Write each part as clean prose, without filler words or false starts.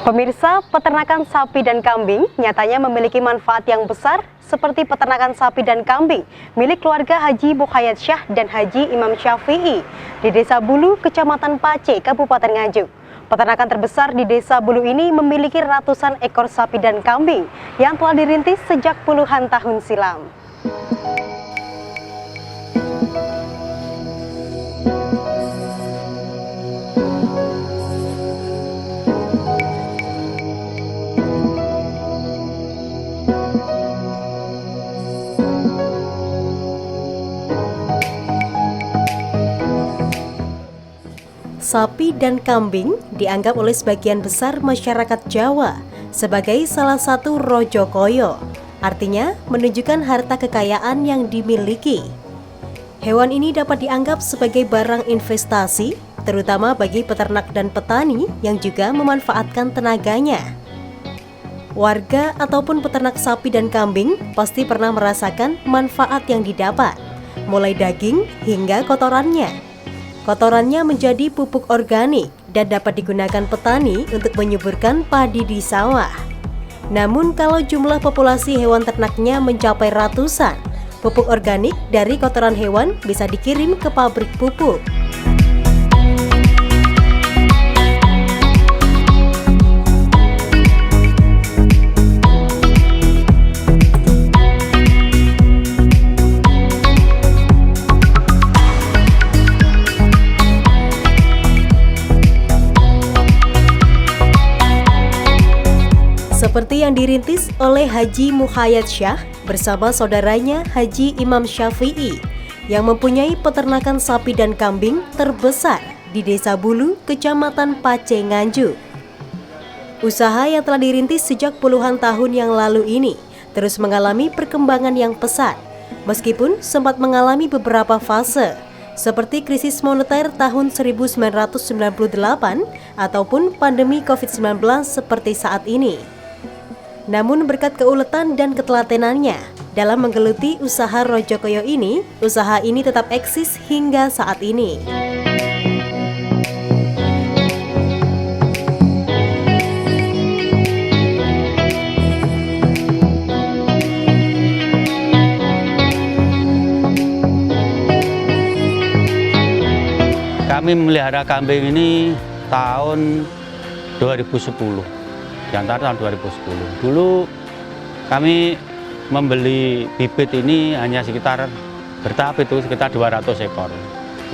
Pemirsa, peternakan sapi dan kambing nyatanya memiliki manfaat yang besar seperti peternakan sapi dan kambing milik keluarga Haji Muhayyad Syah dan Haji Imam Syafi'i di Desa Bulu, Kecamatan Pace, Kabupaten Nganjuk. Peternakan terbesar di Desa Bulu ini memiliki ratusan ekor sapi dan kambing yang telah dirintis sejak puluhan tahun silam. Sapi dan kambing dianggap oleh sebagian besar masyarakat Jawa sebagai salah satu rojo koyo, artinya menunjukkan harta kekayaan yang dimiliki. Hewan ini dapat dianggap sebagai barang investasi, terutama bagi peternak dan petani yang juga memanfaatkan tenaganya. Warga ataupun peternak sapi dan kambing pasti pernah merasakan manfaat yang didapat, mulai daging hingga kotorannya. Kotorannya menjadi pupuk organik dan dapat digunakan petani untuk menyuburkan padi di sawah. Namun kalau jumlah populasi hewan ternaknya mencapai ratusan, pupuk organik dari kotoran hewan bisa dikirim ke pabrik pupuk. Seperti yang dirintis oleh Haji Muhayyad Syah bersama saudaranya Haji Imam Syafi'i yang mempunyai peternakan sapi dan kambing terbesar di Desa Bulu, Kecamatan Pace, Nganjuk. Usaha yang telah dirintis sejak puluhan tahun yang lalu ini terus mengalami perkembangan yang pesat, meskipun sempat mengalami beberapa fase, seperti krisis moneter tahun 1998 ataupun pandemi COVID-19 seperti saat ini. Namun berkat keuletan dan ketelatenannya dalam menggeluti usaha rojo koyo ini, usaha ini tetap eksis hingga saat ini. Kami memelihara kambing ini tahun 2010. Di antara tahun 2010. Dulu kami membeli bibit ini hanya sekitar bertahap itu sekitar 200 ekor.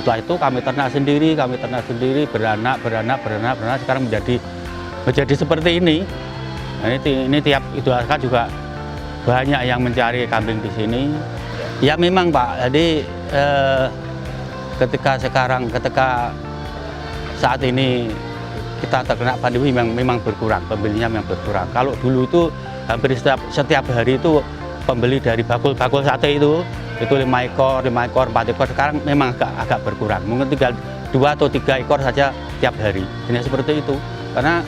Setelah itu kami ternak sendiri, beranak, sekarang menjadi seperti ini. Nah, ini tiap Idul Adha juga banyak yang mencari kambing di sini. Ya memang Pak, jadi ketika saat ini kita terkena pandemi memang berkurang, pembelinya memang berkurang. Kalau dulu itu hampir setiap hari itu pembeli dari bakul sate itu 5 ekor, 4 ekor. Sekarang memang agak berkurang. Mungkin tinggal 2 atau 3 ekor saja tiap hari. Jadi seperti itu. Karena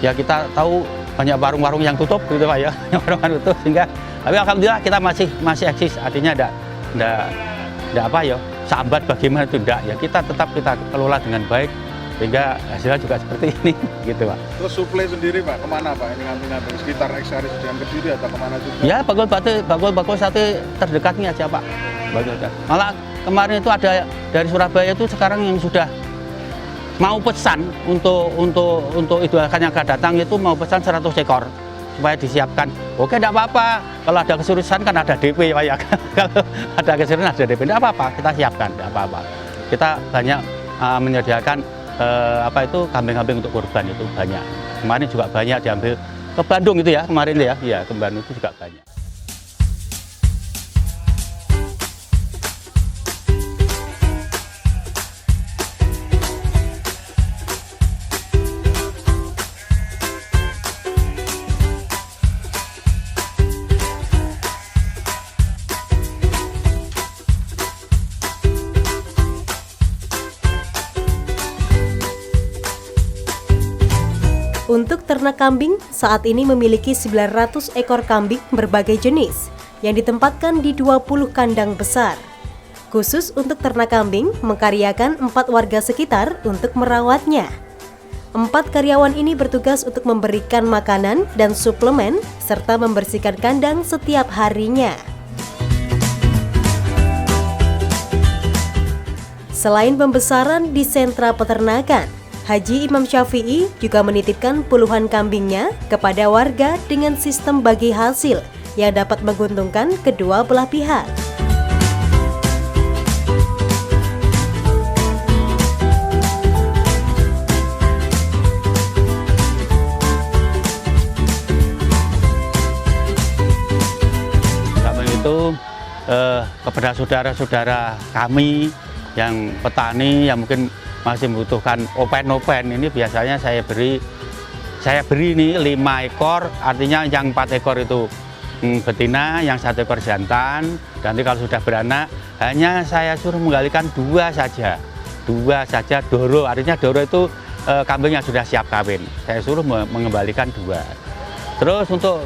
ya kita tahu banyak warung-warung yang tutup gitu Pak ya, warung-warung tutup sehingga tapi alhamdulillah kita masih eksis. Artinya enggak apa ya, sambat bagaimana itu enggak ya. Kita kelola dengan baik. Sehingga hasilnya juga seperti ini, gitu Pak. Terus suplai sendiri Pak, kemana Pak? Ini ngambil sekitar Eksaris dan Kediri atau kemana juga? Ya, bakul sate terdekatnya aja Pak. Malah kemarin itu ada dari Surabaya itu sekarang yang sudah mau pesan untuk Idul Adha yang akan datang itu mau pesan 100 ekor supaya disiapkan. Oke, enggak apa-apa. Kalau ada kesulitan kan ada DP Pak ya. Kalau ada kesulitan ada DP, enggak apa-apa, kita siapkan, enggak apa-apa. Kita banyak menyediakan kambing-kambing untuk kurban itu banyak. Kemarin juga banyak diambil ke Bandung itu ya, kemarin ya. Iya, ke Bandung itu juga banyak. Untuk ternak kambing, saat ini memiliki 900 ekor kambing berbagai jenis yang ditempatkan di 20 kandang besar. Khusus untuk ternak kambing, mengkaryakan 4 warga sekitar untuk merawatnya. 4 karyawan ini bertugas untuk memberikan makanan dan suplemen, serta membersihkan kandang setiap harinya. Selain pembesaran di sentra peternakan, Haji Imam Syafi'i juga menitipkan puluhan kambingnya kepada warga dengan sistem bagi hasil yang dapat menguntungkan kedua belah pihak. Kambing itu kepada saudara-saudara kami yang petani yang mungkin masih membutuhkan open ini biasanya saya beri ini 5 ekor, artinya yang 4 ekor itu betina, yang 1 ekor jantan. Nanti kalau sudah beranak hanya saya suruh menggalikan 2 saja doro, artinya doro itu kambing yang sudah siap kawin, saya suruh mengembalikan 2. Terus untuk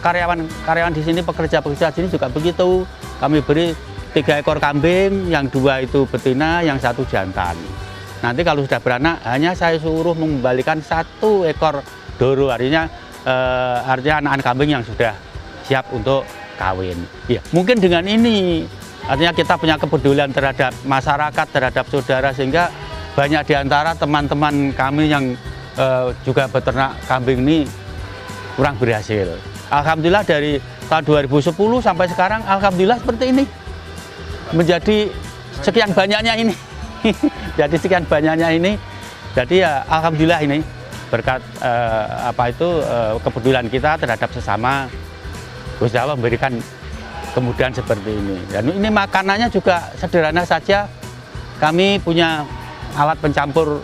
karyawan di sini, pekerja-pekerja di sini juga begitu, kami beri 3 ekor kambing, yang 2 itu betina, yang 1 jantan. Nanti kalau sudah beranak hanya saya suruh mengembalikan 1 ekor doro, artinya anak-anak kambing yang sudah siap untuk kawin. Ya, mungkin dengan ini artinya kita punya kepedulian terhadap masyarakat, terhadap saudara, sehingga banyak di antara teman-teman kami yang juga beternak kambing ini kurang berhasil. Alhamdulillah dari tahun 2010 sampai sekarang alhamdulillah seperti ini. Menjadi sekian banyaknya ini. Jadi sekian banyaknya ini, jadi ya alhamdulillah ini berkat kepedulian kita terhadap sesama, Gusti Allah memberikan kemudahan seperti ini. Dan ini makanannya juga sederhana saja. Kami punya alat pencampur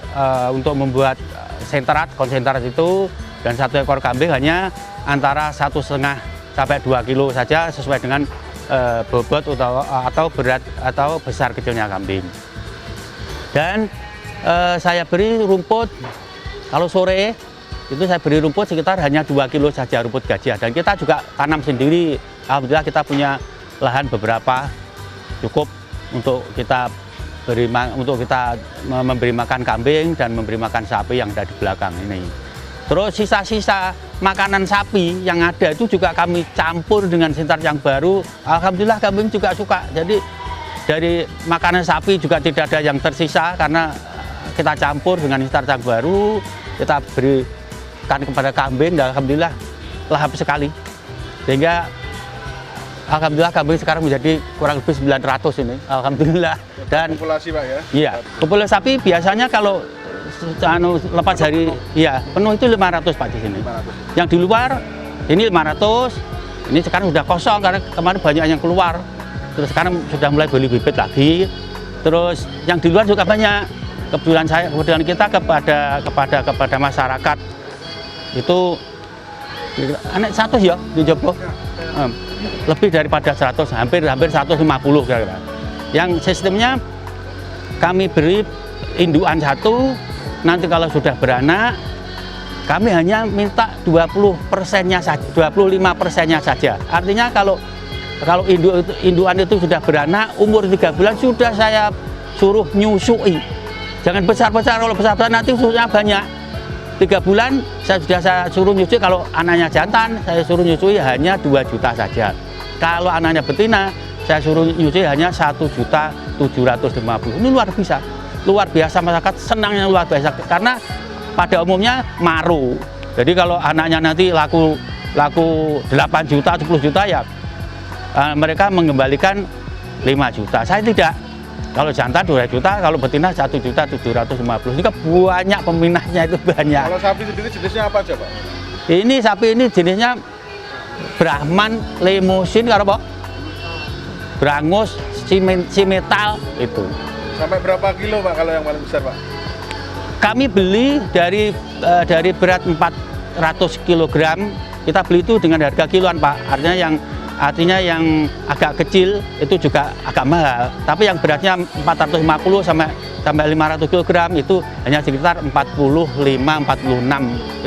untuk membuat konsentrat itu, dan 1 ekor kambing hanya antara 1,5 sampai 2 kilo saja sesuai dengan bobot atau berat atau besar kecilnya kambing. Dan saya beri rumput, kalau sore itu saya beri rumput sekitar hanya 2 kilo saja, rumput gajah. Dan kita juga tanam sendiri, alhamdulillah kita punya lahan beberapa, cukup untuk kita memberi makan kambing dan memberi makan sapi yang ada di belakang ini. Terus sisa-sisa makanan sapi yang ada itu juga kami campur dengan sentar yang baru, alhamdulillah kambing juga suka. Jadi dari makanan sapi juga tidak ada yang tersisa karena kita campur dengan sentar yang baru, kita berikan kepada kambing, dan alhamdulillah lahap sekali. Sehingga alhamdulillah kambing sekarang menjadi kurang lebih 900 ini, alhamdulillah. Dan populasi Pak ya? Iya, populasi sapi biasanya kalau lepas hari penuh itu 500 Pak di sini. 500. Yang di luar ini 500, ini sekarang sudah kosong karena kemarin banyak yang keluar. Terus sekarang sudah mulai beli bibit lagi. Terus yang di luar juga banyak. Kepedulian kita kepada masyarakat itu anak 100 ya di Jogja. Lebih daripada 100, hampir 150 kira-kira. Yang sistemnya kami beri indukan 1, nanti kalau sudah beranak kami hanya minta 20%-nya saja, 25%-nya saja. Artinya kalau indukan itu sudah beranak, umur 3 bulan sudah saya suruh nyusui. Jangan besar-besar, kalau besar-besar nanti susunya banyak. 3 bulan saya suruh nyusui, kalau anaknya jantan saya suruh nyusui hanya 2 juta saja. Kalau anaknya betina saya suruh nyusui hanya 1.750.000. Ini luar biasa, masyarakat senangnya luar biasa karena pada umumnya maru. Jadi kalau anaknya nanti laku 8 juta, 10 juta ya mereka mengembalikan 5 juta. Saya tidak. Kalau jantan 2 juta, kalau betina 1.750.000. Ini banyak peminatnya, itu banyak. Kalau sapi sendiri jenisnya apa aja Pak? Ini sapi ini jenisnya Brahman, Limousin, karo Pak. Brangus, Simetal itu. Sampai berapa kilo Pak kalau yang paling besar Pak? Kami beli dari berat 400 kg, kita beli itu dengan harga kiloan Pak. Artinya yang agak kecil itu juga agak mahal. Tapi yang beratnya 450 sampai 500 kg itu hanya sekitar 45-46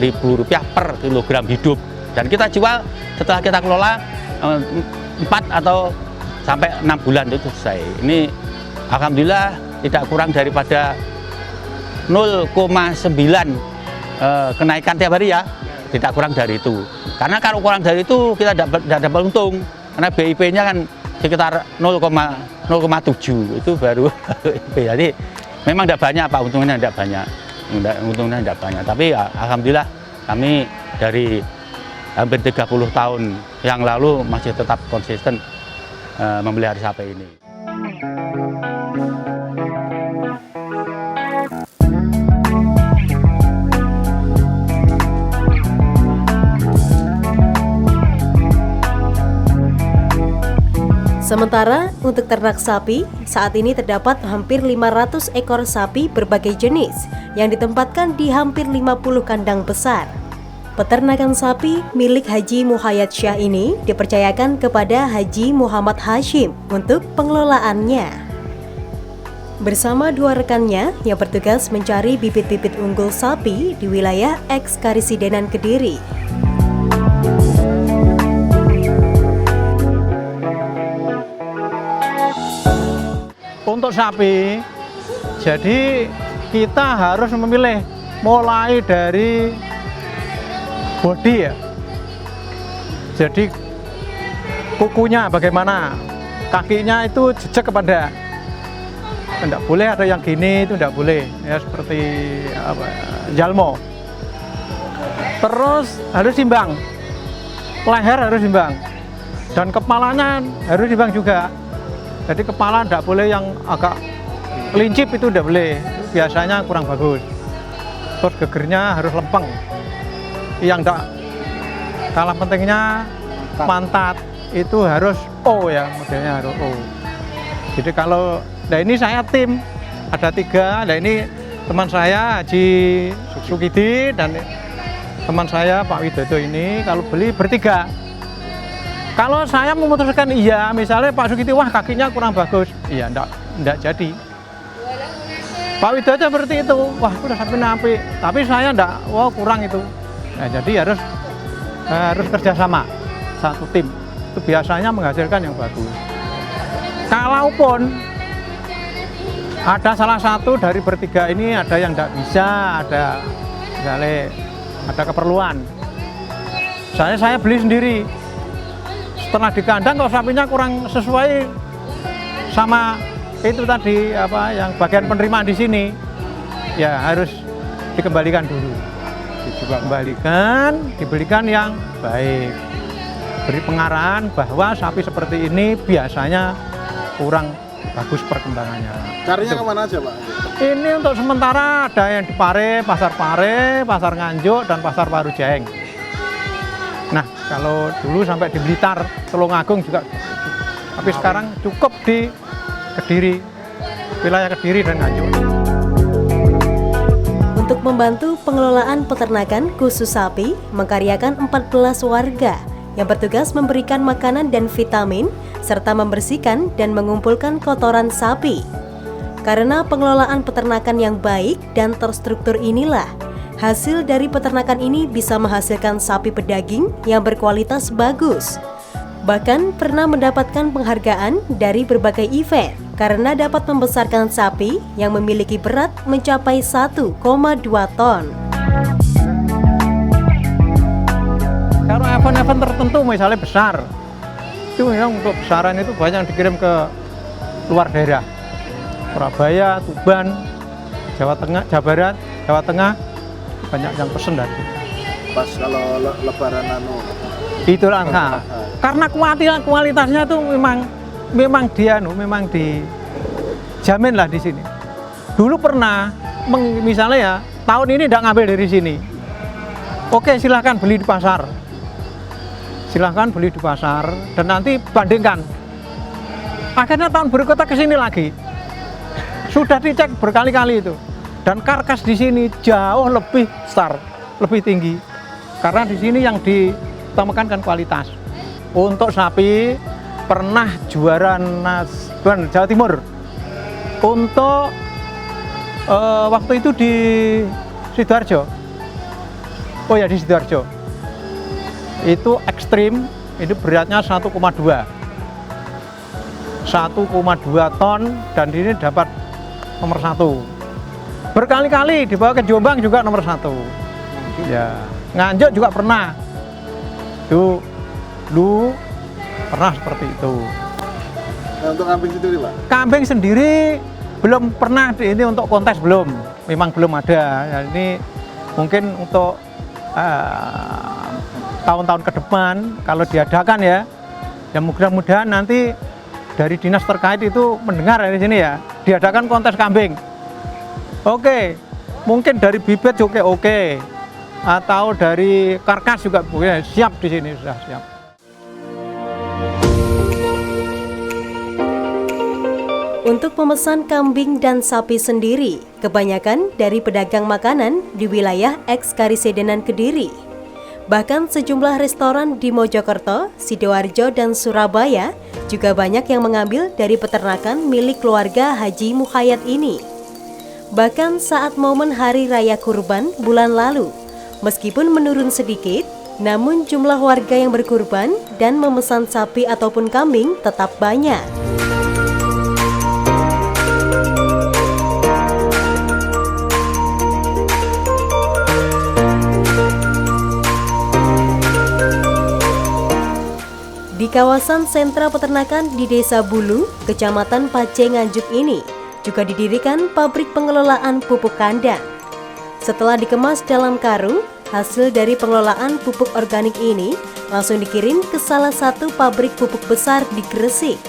ribu rupiah per kilogram hidup. Dan kita jual setelah kita kelola 4 atau sampai 6 bulan itu selesai. Ini alhamdulillah tidak kurang daripada 0,9 kenaikan tiap hari ya, tidak kurang dari itu. Karena kalau kurang dari itu kita tidak dapat untung, karena BIP-nya kan sekitar 0,7 itu baru BIP. Jadi memang tidak banyak Pak, untungnya tidak banyak. Untungnya tidak banyak, tapi ya, alhamdulillah kami dari hampir 30 tahun yang lalu masih tetap konsisten memelihara sapi ini. Sementara untuk ternak sapi, saat ini terdapat hampir 500 ekor sapi berbagai jenis yang ditempatkan di hampir 50 kandang besar. Peternakan sapi milik Haji Muhayyad Syah ini dipercayakan kepada Haji Muhammad Hashim untuk pengelolaannya. Bersama 2 rekannya yang bertugas mencari bibit-bibit unggul sapi di wilayah eks-Karisidenan Kediri. Untuk sapi, jadi kita harus memilih mulai dari bodi ya. Jadi kukunya bagaimana, kakinya itu jejak kepada, tidak boleh ada yang gini, itu tidak boleh ya, seperti apa, jalmo. Terus harus imbang, leher harus imbang, dan kepalanya harus imbang juga. Jadi kepala tidak boleh yang agak lincip, itu tidak boleh, biasanya kurang bagus. Terus gegernya harus lempeng. Yang tidak kalah pentingnya pantat itu harus O ya, modelnya harus O. Jadi kalau, nah ini saya tim, ada 3, nah ini teman saya Haji Sukidi dan teman saya Pak Widodo ini, kalau beli bertiga. Kalau saya memutuskan iya, misalnya Pak Sukiti, wah kakinya kurang bagus, iya enggak jadi. Pak Widodo seperti itu, wah udah sampai napi, tapi saya enggak, wah kurang itu. Nah jadi harus kerjasama, satu tim, itu biasanya menghasilkan yang bagus. Kalaupun ada salah satu dari bertiga ini ada yang enggak bisa, ada misalnya ada keperluan, saya beli sendiri. Setelah di kandang kalau sapinya kurang sesuai sama itu tadi apa yang bagian penerimaan di sini, ya harus dikembalikan dulu. Dibelikan yang baik. Beri pengarahan bahwa sapi seperti ini biasanya kurang bagus perkembangannya. Carinya kemana aja Pak? Ini untuk sementara ada yang di Pare, Pasar Nganjuk, dan Pasar Parujeng. Nah, kalau dulu sampai di Blitar, Tulungagung juga, tapi sekarang cukup di Kediri, wilayah Kediri dan Nganjuk. Untuk membantu pengelolaan peternakan khusus sapi, mengkaryakan 14 warga yang bertugas memberikan makanan dan vitamin, serta membersihkan dan mengumpulkan kotoran sapi. Karena pengelolaan peternakan yang baik dan terstruktur inilah, hasil dari peternakan ini bisa menghasilkan sapi pedaging yang berkualitas bagus. Bahkan pernah mendapatkan penghargaan dari berbagai event karena dapat membesarkan sapi yang memiliki berat mencapai 1,2 ton. Kalau event-event tertentu misalnya besar, itu memang untuk besaran itu banyak dikirim ke luar daerah. Surabaya, Tuban, Jawa Tengah, Jawa Barat, Jawa Tengah, banyak yang pesen dari Pas kalau lebaran itu langka. Karena kualitasnya itu memang dijamin lah di sini. Dulu pernah misalnya ya tahun ini tidak ngambil dari sini. Oke, silahkan beli di pasar. Silahkan beli di pasar dan nanti bandingkan. Akhirnya tahun berikutnya ke sini lagi. Sudah dicek berkali-kali itu. Dan karkas di sini jauh lebih besar, lebih tinggi. Karena di sini yang diutamakan kan kualitas. Untuk sapi pernah juara Nasban Jawa Timur. Untuk waktu itu di Sidoarjo. Oh ya, di Sidoarjo. Itu ekstrim, itu beratnya 1,2. 1,2 ton dan ini dapat nomor 1. Berkali-kali dibawa ke Jombang juga nomor 1. Ya, Nganjuk juga pernah. Dulu pernah seperti itu. Nah, untuk kambing sendiri, Pak? Kambing sendiri belum pernah ini untuk kontes belum, memang belum ada. Ya, ini mungkin untuk tahun-tahun ke depan kalau diadakan ya mudah-mudahan nanti dari dinas terkait itu mendengar dari sini ya, diadakan kontes kambing. Oke, mungkin dari bibit juga oke, atau dari karkas juga boleh, siap di sini sudah siap. Untuk memesan kambing dan sapi sendiri, kebanyakan dari pedagang makanan di wilayah eks-Karisedenan Kediri. Bahkan sejumlah restoran di Mojokerto, Sidoarjo, dan Surabaya juga banyak yang mengambil dari peternakan milik keluarga Haji Mukhayat ini. Bahkan saat momen Hari Raya Kurban bulan lalu, meskipun menurun sedikit, namun jumlah warga yang berkurban dan memesan sapi ataupun kambing tetap banyak. Di kawasan sentra peternakan di Desa Bulu, Kecamatan Pace Nganjuk ini juga didirikan pabrik pengelolaan pupuk kandang. Setelah dikemas dalam karung, hasil dari pengelolaan pupuk organik ini langsung dikirim ke salah satu pabrik pupuk besar di Gresik.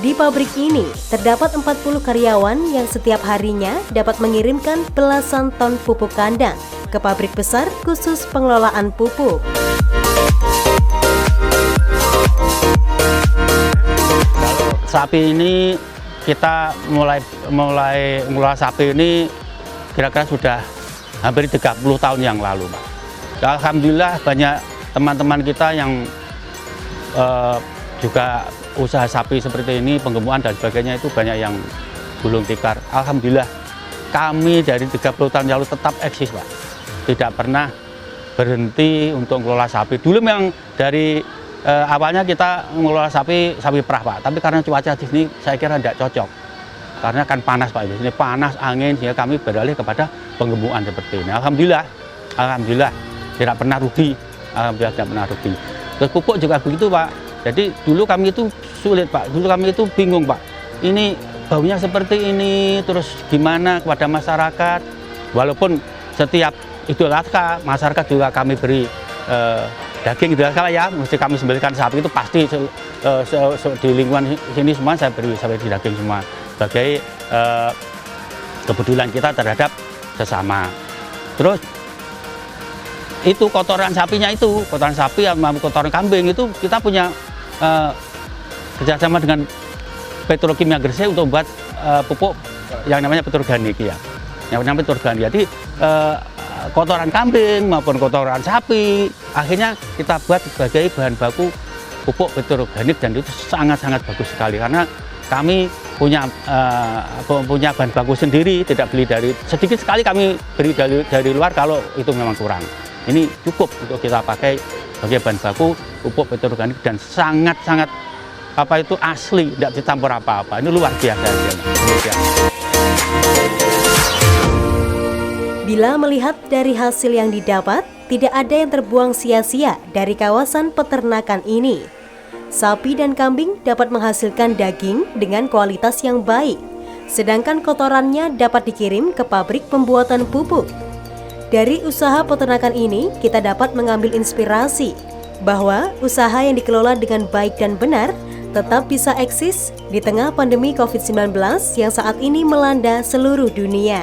Di pabrik ini terdapat 40 karyawan yang setiap harinya dapat mengirimkan belasan ton pupuk kandang ke pabrik besar khusus pengelolaan pupuk. Sapi ini kita mulai mengelola sapi ini kira-kira sudah hampir 30 tahun yang lalu, Pak. Alhamdulillah banyak teman-teman kita yang juga usaha sapi seperti ini, penggemukan dan sebagainya itu banyak yang gulung tikar. Alhamdulillah kami dari 30 tahun yang lalu tetap eksis, Pak. Tidak pernah berhenti untuk mengelola sapi. Dulu memang dari awalnya kita mengelola sapi perah, Pak, tapi karena cuaca di sini saya kira tidak cocok, karena kan panas, Pak. Di sini panas, angin, sehingga kami beralih kepada penggemukan seperti ini. Alhamdulillah tidak pernah rugi, alhamdulillah tidak pernah rugi. Terus pupuk juga begitu, Pak. Jadi dulu kami itu sulit, Pak. Dulu kami itu bingung, Pak. Ini baunya seperti ini, terus gimana kepada masyarakat? Walaupun setiap Idul Adha masyarakat juga kami beri daging Idul Adha ya, mesti kami sembelihkan sapi itu pasti di lingkungan sini semua saya beri daging semua sebagai kepedulian kita terhadap sesama. Terus itu kotoran sapinya, itu kotoran sapi sama kotoran kambing itu kita punya kerjasama dengan Petrokimia Gresik untuk membuat pupuk yang namanya petrorganik ya, yang namanya petrorganik. Jadi kotoran kambing maupun kotoran sapi akhirnya kita buat sebagai bahan baku pupuk petrorganik, dan itu sangat-sangat bagus sekali karena kami punya bahan baku sendiri, tidak beli dari sedikit sekali kami beri dari luar kalau itu memang kurang. Ini cukup untuk kita pakai sebagai bahan baku pupuk petrorganik dan sangat-sangat asli, tidak dicampur apa-apa. Ini luar biasa. Bila melihat dari hasil yang didapat, tidak ada yang terbuang sia-sia dari kawasan peternakan ini. Sapi dan kambing dapat menghasilkan daging dengan kualitas yang baik, sedangkan kotorannya dapat dikirim ke pabrik pembuatan pupuk. Dari usaha peternakan ini, kita dapat mengambil inspirasi bahwa usaha yang dikelola dengan baik dan benar tetap bisa eksis di tengah pandemi COVID-19 yang saat ini melanda seluruh dunia.